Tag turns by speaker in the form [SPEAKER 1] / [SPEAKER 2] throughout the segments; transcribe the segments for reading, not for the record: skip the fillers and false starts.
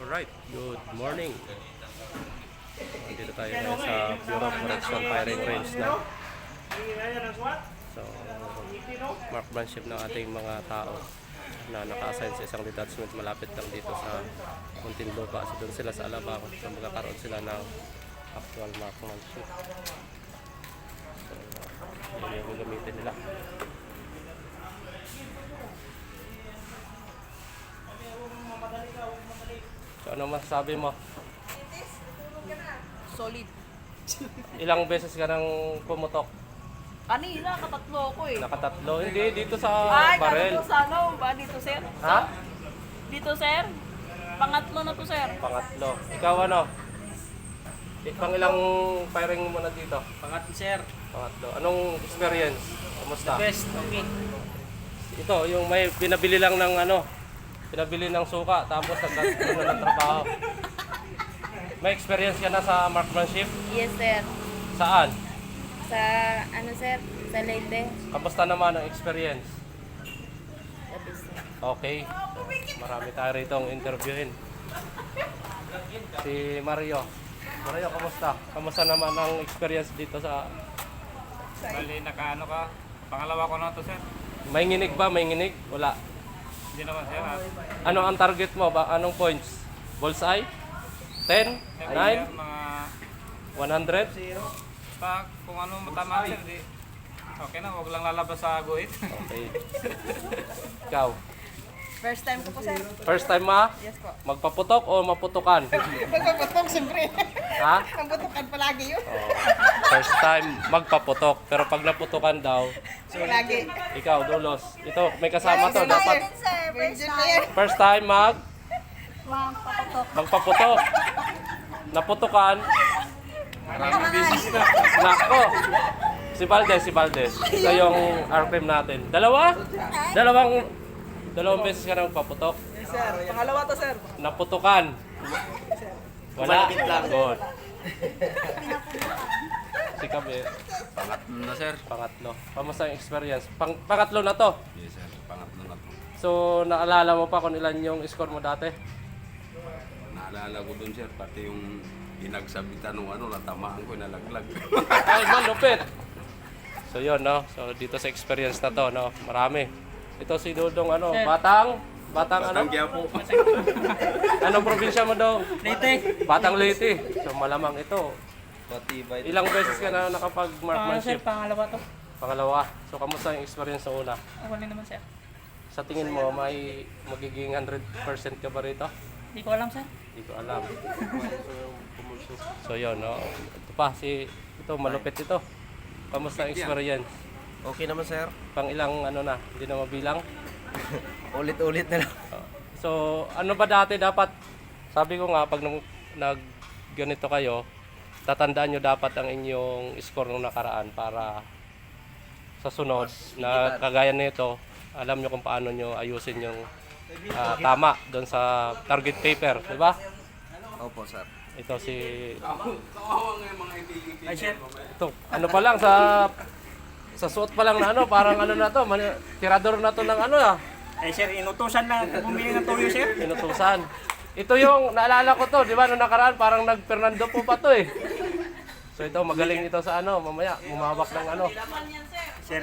[SPEAKER 1] Alright, good morning. Dito tayo ngayon sa Bureau of Correction Firing Range na. So, marksmanship ng ating mga tao na naka-assign sa isang detachment malapit lang dito sa Muntinlupa. So, doon sila sa Alabang. So, magkakaroon sila ng actual marksmanship. So, yun yung gagamitin nila. So, ano masasabi mo?
[SPEAKER 2] Solid.
[SPEAKER 1] Ilang beses ka nang pumutok?
[SPEAKER 2] Kanina, katatlo ako eh.
[SPEAKER 1] Nakatatlo? Hindi, dito sa
[SPEAKER 2] Ay,
[SPEAKER 1] barrel.
[SPEAKER 2] katatlo sa ano? Ba dito, sir?
[SPEAKER 1] Ha?
[SPEAKER 2] Dito, sir? Pangatlo na to, sir.
[SPEAKER 1] Pangatlo. Ikaw ano? Pang ilang firing mo na dito?
[SPEAKER 3] Pangatlo, sir.
[SPEAKER 1] Pangatlo. Anong experience? Kumusta?
[SPEAKER 3] Best, okay.
[SPEAKER 1] Ito, yung may pinabili lang ng ano, pinabili ng suka, tapos nagkakaroon na ng trabaho. May experience ka na sa marksmanship?
[SPEAKER 4] Yes, sir.
[SPEAKER 1] Saan?
[SPEAKER 4] Sa, ano, sir? Sa Leyte.
[SPEAKER 1] Kamusta naman ang experience?
[SPEAKER 4] Sabi, sir.
[SPEAKER 1] Okay. Marami tayo rito ang interviewin. Si Mario. Mario, kamusta? Kamusta naman ang experience dito sa...
[SPEAKER 3] Bali, nakaano ka. Pangalawa ko na to, sir.
[SPEAKER 1] May nginig ba? May nginig? Wala.
[SPEAKER 3] Hindi naman, sir.
[SPEAKER 1] Ano ang target mo? Anong points? Bullseye? 10? 9?
[SPEAKER 3] Mga
[SPEAKER 1] 100?
[SPEAKER 3] basta kung ano matama, sir. Di. Okay na, huwag lang lalabas sa guhit.
[SPEAKER 1] Okay. Ikaw?
[SPEAKER 2] First time ko po, sir.
[SPEAKER 1] First time ma?
[SPEAKER 2] Yes po.
[SPEAKER 1] Magpaputok o maputukan?
[SPEAKER 2] Magpaputok, siyempre.
[SPEAKER 1] Ha?
[SPEAKER 2] Ang putukan palagi yun.
[SPEAKER 1] Oh. First time magpaputok. Pero pag naputukan daw,
[SPEAKER 2] Palagi.
[SPEAKER 1] ikaw, dulos. Ito, may kasama to. Dapat
[SPEAKER 2] Virgin na yan.
[SPEAKER 1] first time
[SPEAKER 4] Papatok.
[SPEAKER 1] magpaputok. Naputukan. Nako. Si Valdez. Ito yung RPM natin. Dalawang beses ka nang paputok.
[SPEAKER 2] Yes, sir. Pangalawa to, sir.
[SPEAKER 1] Naputukan. Wala. Good. Si Kabe,
[SPEAKER 5] Pangatlo na, sir.
[SPEAKER 1] pangatlo. Kamusta ang experience? Pangatlo na to.
[SPEAKER 5] Yes, sir. Pangatlo na po.
[SPEAKER 1] So, naalala mo pa kung ilan yung score mo dati?
[SPEAKER 5] Naalala ko dun, sir. Pati yung pinagsabitan ng ano, natamaan ko, nalaglag.
[SPEAKER 1] Ay, malupit. So, yun, no? So, dito sa experience na to, no? Marami. Ito si Dudong, ano? Batang ano?
[SPEAKER 5] Tanggiya po.
[SPEAKER 1] Anong probinsya mo daw?
[SPEAKER 3] Leyte.
[SPEAKER 1] Batang Leyte. So, malamang ito.
[SPEAKER 5] Matibay.
[SPEAKER 1] Ilang beses ka na nakapag-marksmanship?
[SPEAKER 3] Pangalawa to.
[SPEAKER 1] Pangalawa. So, kamusta yung experience sa una?
[SPEAKER 3] Okay naman, sir.
[SPEAKER 1] Sa tingin mo, may magiging 100% ka ba rito?
[SPEAKER 3] Hindi ko alam, sir.
[SPEAKER 1] Hindi ko alam. So, yun, no? Ito pa, ito, malupit ito. Kamusta ang experience?
[SPEAKER 6] Okay naman, sir.
[SPEAKER 1] Pang ilang, ano na, hindi na mabilang?
[SPEAKER 6] Ulit-ulit na lang.
[SPEAKER 1] So, ano ba dati dapat, sabi ko nga, pag ganito kayo, tatandaan nyo dapat ang inyong score nung nakaraan para sa sunod na kagaya nito, alam nyo kung paano nyo ayusin yung tama doon sa target paper, di ba?
[SPEAKER 6] Opo, sir.
[SPEAKER 1] Ito si,
[SPEAKER 3] Ay, sir.
[SPEAKER 1] ito, ano pa lang sa suot pa lang na ano, parang ano na to, tirador na to ng ano
[SPEAKER 3] Ay, sir, inutusan lang. Bumili ng tuyo, sir.
[SPEAKER 1] inutusan. Ito yung, naalala ko to, di ba, nung nakaraan, parang nag-Fernando po pa to eh. So ito, magaling ito sa ano, mamaya, umawak ng ano.
[SPEAKER 7] Sir,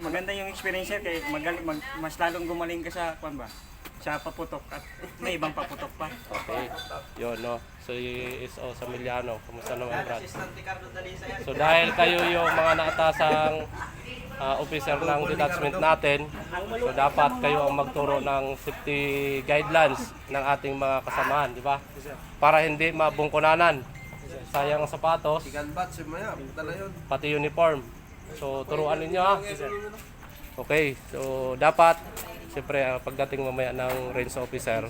[SPEAKER 7] maganda yung experience, sir, kaya mas lalong gumaling ka sa, kwan ba? Sa paputok at may ibang paputok pa.
[SPEAKER 1] Okay, yun no. So is Samiliano, kumusta naman Brad? So dahil kayo yung mga naatasang officer ng detachment natin, so dapat kayo ang magturo ng safety guidelines ng ating mga kasamahan, di ba? Para hindi mabungkunanan. Sayang ang sapatos, pati uniform. So turuan ninyo ha. Okay, so dapat siyempre pagdating mamaya ng range officer,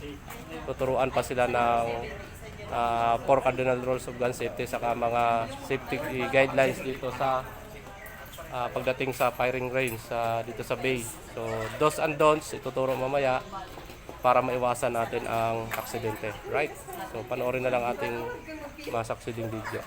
[SPEAKER 1] tuturuan pa sila ng 4 cardinal rules of gun safety saka mga safety guidelines dito sa pagdating sa firing range dito sa bay. So do's and don'ts ituturo mamaya para maiwasan natin ang aksidente, right? So panoorin na lang ating mga succeeding video.